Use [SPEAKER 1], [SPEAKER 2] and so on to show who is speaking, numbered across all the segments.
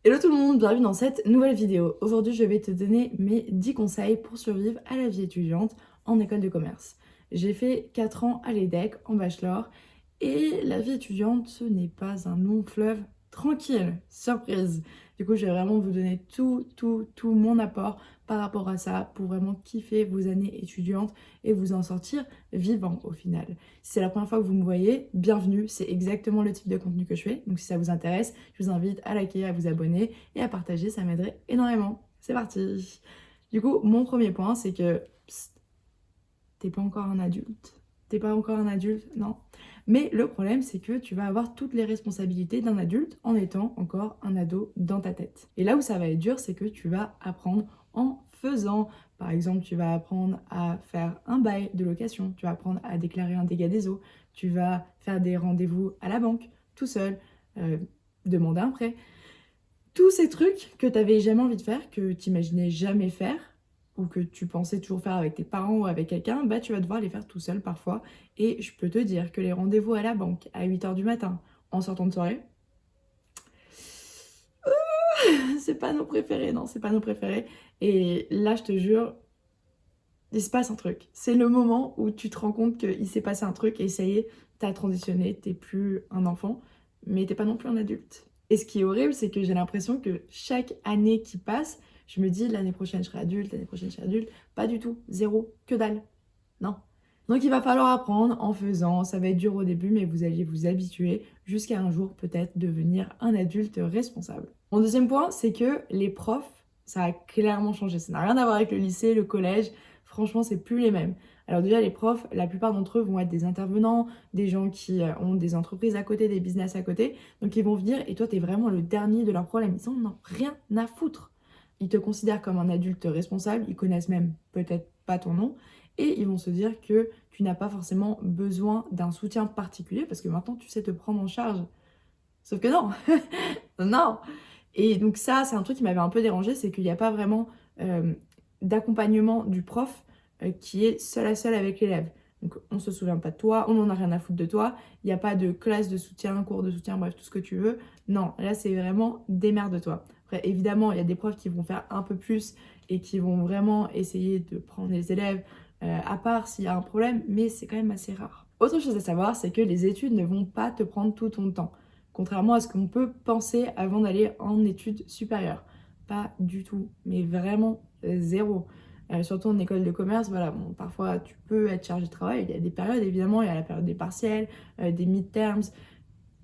[SPEAKER 1] Hello tout le monde, bienvenue dans cette nouvelle vidéo. Aujourd'hui, je vais te donner mes 10 conseils pour survivre à la vie étudiante en école de commerce. J'ai fait 4 ans à l'EDEC en bachelor et la vie étudiante, ce n'est pas un long fleuve tranquille. Surprise! Du coup, je vais vraiment vous donner tout mon apport par rapport à ça pour vraiment kiffer vos années étudiantes et vous en sortir vivant au final. Si c'est la première fois que vous me voyez, bienvenue, c'est exactement le type de contenu que je fais. Donc si ça vous intéresse, je vous invite à liker, à vous abonner et à partager, ça m'aiderait énormément. C'est parti! Du coup, mon premier point, c'est que t'es pas encore un adulte. T'es pas encore un adulte, non. Mais le problème, c'est que tu vas avoir toutes les responsabilités d'un adulte en étant encore un ado dans ta tête. Et là où ça va être dur, c'est que tu vas apprendre en faisant. Par exemple, tu vas apprendre à faire un bail de location, tu vas apprendre à déclarer un dégât des eaux, tu vas faire des rendez-vous à la banque tout seul, demander un prêt. Tous ces trucs que tu n'avais jamais envie de faire, que tu imaginais jamais faire, ou que tu pensais toujours faire avec tes parents ou avec quelqu'un, bah tu vas devoir les faire tout seul parfois. Et je peux te dire que les rendez-vous à la banque à 8 h du matin, en sortant de soirée, c'est pas nos préférés, non, c'est pas nos préférés. Et là, je te jure, il se passe un truc. C'est le moment où tu te rends compte qu'il s'est passé un truc et ça y est, t'as transitionné, t'es plus un enfant, mais t'es pas non plus un adulte. Et ce qui est horrible, c'est que j'ai l'impression que chaque année qui passe, je me dis l'année prochaine je serai adulte, l'année prochaine je serai adulte. Pas du tout, zéro, que dalle. Non. Donc il va falloir apprendre en faisant, ça va être dur au début, mais vous allez vous habituer jusqu'à un jour peut-être devenir un adulte responsable. Mon deuxième point, c'est que les profs, ça a clairement changé. Ça n'a rien à voir avec le lycée, le collège. Franchement, c'est plus les mêmes. Alors déjà, les profs, la plupart d'entre eux vont être des intervenants, des gens qui ont des entreprises à côté, des business à côté. Donc ils vont venir et toi, tu es vraiment le dernier de leurs problèmes. Ils n'en ont rien à foutre. Ils te considèrent comme un adulte responsable, ils connaissent même peut-être pas ton nom et ils vont se dire que tu n'as pas forcément besoin d'un soutien particulier parce que maintenant tu sais te prendre en charge. Sauf que non, non. Et donc ça, c'est un truc qui m'avait un peu dérangé, c'est qu'il n'y a pas vraiment euh, d'accompagnement du prof qui est seul à seul avec l'élève. Donc on se souvient pas de toi, on n'en a rien à foutre de toi, il n'y a pas de classe de soutien, cours de soutien, bref, tout ce que tu veux. Non, là c'est vraiment démerde-toi. Après, évidemment, il y a des profs qui vont faire un peu plus et qui vont vraiment essayer de prendre les élèves à part s'il y a un problème, mais c'est quand même assez rare. Autre chose à savoir, c'est que les études ne vont pas te prendre tout ton temps. Contrairement à ce qu'on peut penser avant d'aller en études supérieures. Pas du tout, mais vraiment zéro. Surtout en école de commerce, voilà, bon, parfois tu peux être chargé de travail, il y a des périodes évidemment, il y a la période des partiels, des midterms,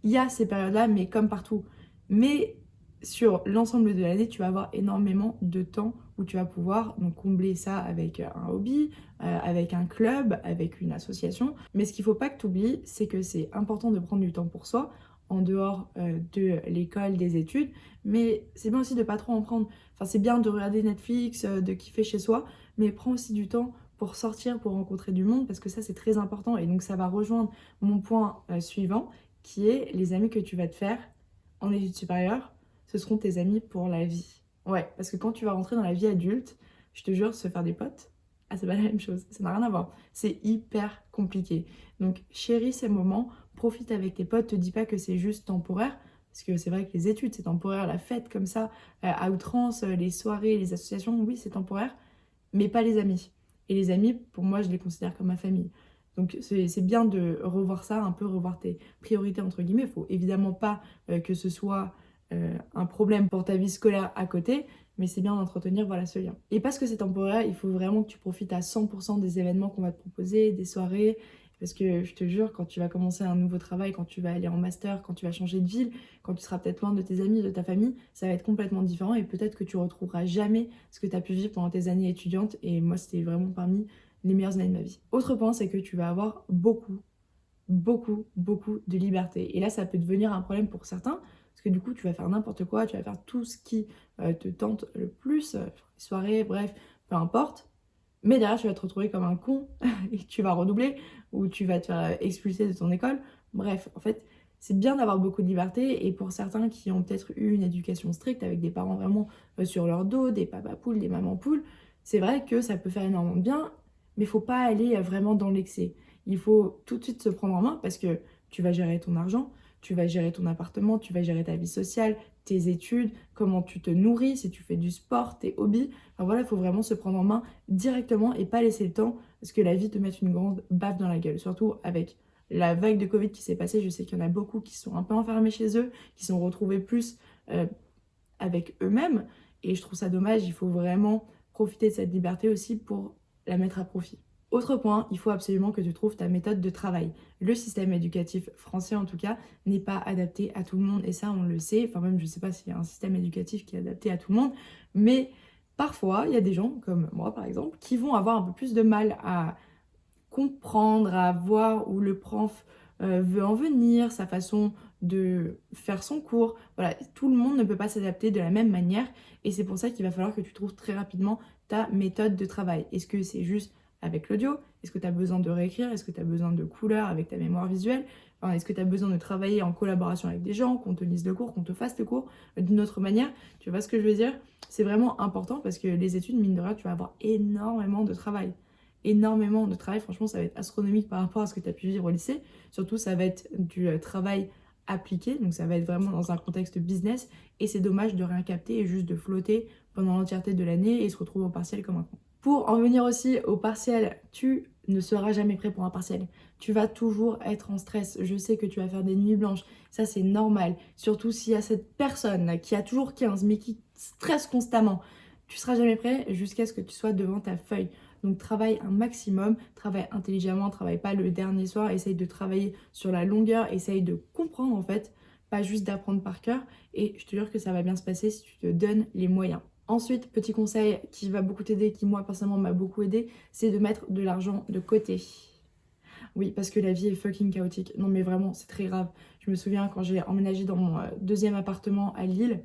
[SPEAKER 1] il y a ces périodes-là, mais comme partout. Mais sur l'ensemble de l'année, tu vas avoir énormément de temps où tu vas pouvoir donc combler ça avec un hobby, avec un club, avec une association. Mais ce qu'il ne faut pas que tu oublies, c'est que c'est important de prendre du temps pour soi, en dehors de l'école, des études, mais c'est bien aussi de pas trop en prendre. Enfin, c'est bien de regarder Netflix, de kiffer chez soi, mais prends aussi du temps pour sortir, pour rencontrer du monde, parce que ça, c'est très important. Et donc, ça va rejoindre mon point suivant, qui est les amis que tu vas te faire en études supérieures, ce seront tes amis pour la vie. Ouais, parce que quand tu vas rentrer dans la vie adulte, je te jure, se faire des potes, ah, c'est pas la même chose, ça n'a rien à voir. C'est hyper compliqué. Donc, chéris ces moments, profite avec tes potes, te dis pas que c'est juste temporaire, parce que c'est vrai que les études, c'est temporaire, la fête comme ça, à outrance, les soirées, les associations, oui, c'est temporaire, mais pas les amis. Et les amis, pour moi, je les considère comme ma famille. Donc c'est bien de revoir ça, un peu revoir tes priorités entre guillemets. Il faut évidemment pas que ce soit un problème pour ta vie scolaire à côté, mais c'est bien d'entretenir voilà, ce lien. Et parce que c'est temporaire, il faut vraiment que tu profites à 100% des événements qu'on va te proposer, des soirées, parce que je te jure, quand tu vas commencer un nouveau travail, quand tu vas aller en master, quand tu vas changer de ville, quand tu seras peut-être loin de tes amis, de ta famille, ça va être complètement différent et peut-être que tu retrouveras jamais ce que tu as pu vivre pendant tes années étudiantes. Et moi, c'était vraiment parmi les meilleures années de ma vie. Autre point, c'est que tu vas avoir beaucoup de liberté. Et là, ça peut devenir un problème pour certains, parce que du coup, tu vas faire n'importe quoi, tu vas faire tout ce qui te tente le plus, soirée, bref, peu importe. Mais derrière, tu vas te retrouver comme un con et tu vas redoubler ou tu vas te faire expulser de ton école. Bref, en fait, c'est bien d'avoir beaucoup de liberté et pour certains qui ont peut-être eu une éducation stricte avec des parents vraiment sur leur dos, des papas poules, des mamans poules, c'est vrai que ça peut faire énormément de bien, mais il faut pas aller vraiment dans l'excès. Il faut tout de suite se prendre en main parce que tu vas gérer ton argent, tu vas gérer ton appartement, tu vas gérer ta vie sociale, tes études, comment tu te nourris, si tu fais du sport, tes hobbies. Enfin voilà, il faut vraiment se prendre en main directement et pas laisser le temps parce que la vie te mette une grande baffe dans la gueule. Surtout avec la vague de Covid qui s'est passée, je sais qu'il y en a beaucoup qui sont un peu enfermés chez eux, qui sont retrouvés plus euh, avec eux-mêmes. Et je trouve ça dommage, il faut vraiment profiter de cette liberté aussi pour la mettre à profit. Autre point, il faut absolument que tu trouves ta méthode de travail. Le système éducatif français, en tout cas, n'est pas adapté à tout le monde, et ça, on le sait. Enfin, même, je ne sais pas s'il y a un système éducatif qui est adapté à tout le monde, mais parfois, il y a des gens, comme moi, par exemple, qui vont avoir un peu plus de mal à comprendre, à voir où le prof veut en venir, sa façon de faire son cours. Voilà, tout le monde ne peut pas s'adapter de la même manière, et c'est pour ça qu'il va falloir que tu trouves très rapidement ta méthode de travail. Est-ce que c'est juste avec l'audio? Est-ce que tu as besoin de réécrire? Est-ce que tu as besoin de couleurs avec ta mémoire visuelle? Enfin, est-ce que tu as besoin de travailler en collaboration avec des gens, qu'on te lise le cours, qu'on te fasse le cours d'une autre manière? Tu vois ce que je veux dire? C'est vraiment important parce que les études, mine de rien, tu vas avoir énormément de travail. Énormément de travail, franchement, ça va être astronomique par rapport à ce que tu as pu vivre au lycée. Surtout, ça va être du travail appliqué, donc ça va être vraiment dans un contexte business, et c'est dommage de rien capter et juste de flotter pendant l'entièreté de l'année et se retrouver au partiel comme un con. Pour en venir aussi au partiel, tu ne seras jamais prêt pour un partiel. Tu vas toujours être en stress. Je sais que tu vas faire des nuits blanches. Ça, c'est normal. Surtout s'il y a cette personne là, qui a toujours 15 mais qui stresse constamment. Tu seras jamais prêt jusqu'à ce que tu sois devant ta feuille. Donc travaille un maximum, travaille intelligemment, travaille pas le dernier soir, essaye de travailler sur la longueur, essaye de comprendre en fait, pas juste d'apprendre par cœur. Et je te jure que ça va bien se passer si tu te donnes les moyens. Ensuite, petit conseil qui va beaucoup t'aider, qui moi personnellement m'a beaucoup aidé, c'est de mettre de l'argent de côté. Oui, parce que la vie est fucking chaotique. Non mais vraiment, c'est très grave. Je me souviens quand j'ai emménagé dans mon deuxième appartement à Lille,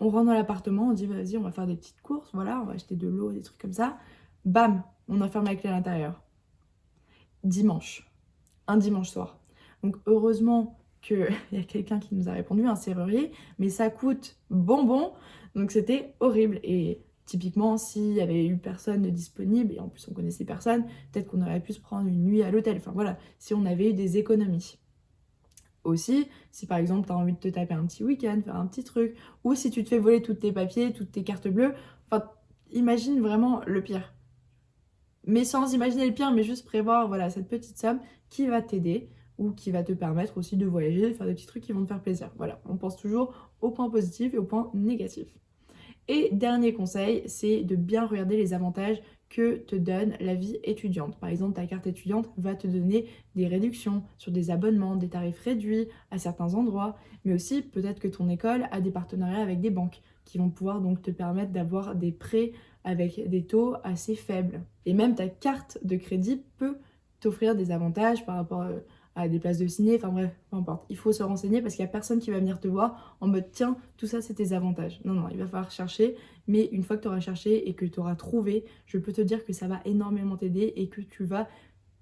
[SPEAKER 1] on rentre dans l'appartement, on dit vas-y, on va faire des petites courses, voilà, on va acheter de l'eau, des trucs comme ça. Bam, on enferme la clé à l'intérieur. Dimanche, un dimanche soir. Donc heureusement qu'il y a quelqu'un qui nous a répondu, un serrurier, mais ça coûte bonbon, donc c'était horrible. Et typiquement, s'il y avait eu personne de disponible, et en plus on connaissait personne, peut-être qu'on aurait pu se prendre une nuit à l'hôtel. Enfin voilà, si on avait eu des économies. Aussi, si par exemple tu as envie de te taper un petit week-end, faire un petit truc, ou si tu te fais voler tous tes papiers, toutes tes cartes bleues, enfin imagine vraiment le pire. Mais sans imaginer le pire, mais juste prévoir voilà, cette petite somme qui va t'aider ou qui va te permettre aussi de voyager, de faire des petits trucs qui vont te faire plaisir. Voilà, on pense toujours aux points positifs et aux points négatifs. Et dernier conseil, c'est de bien regarder les avantages que te donne la vie étudiante. Par exemple, ta carte étudiante va te donner des réductions sur des abonnements, des tarifs réduits à certains endroits, mais aussi peut-être que ton école a des partenariats avec des banques qui vont pouvoir donc te permettre d'avoir des prêts avec des taux assez faibles. Et même ta carte de crédit peut t'offrir des avantages par rapport à des places de ciné, enfin bref, peu importe. Il faut se renseigner parce qu'il n'y a personne qui va venir te voir en mode tiens, tout ça c'est tes avantages. Non, non, il va falloir chercher, mais une fois que tu auras cherché et que tu auras trouvé, je peux te dire que ça va énormément t'aider et que tu vas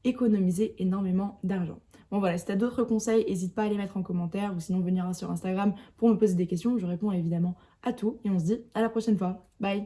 [SPEAKER 1] économiser énormément d'argent. Bon voilà, si tu as d'autres conseils, n'hésite pas à les mettre en commentaire ou sinon venir sur Instagram pour me poser des questions. Je réponds évidemment à tout et on se dit à la prochaine fois. Bye!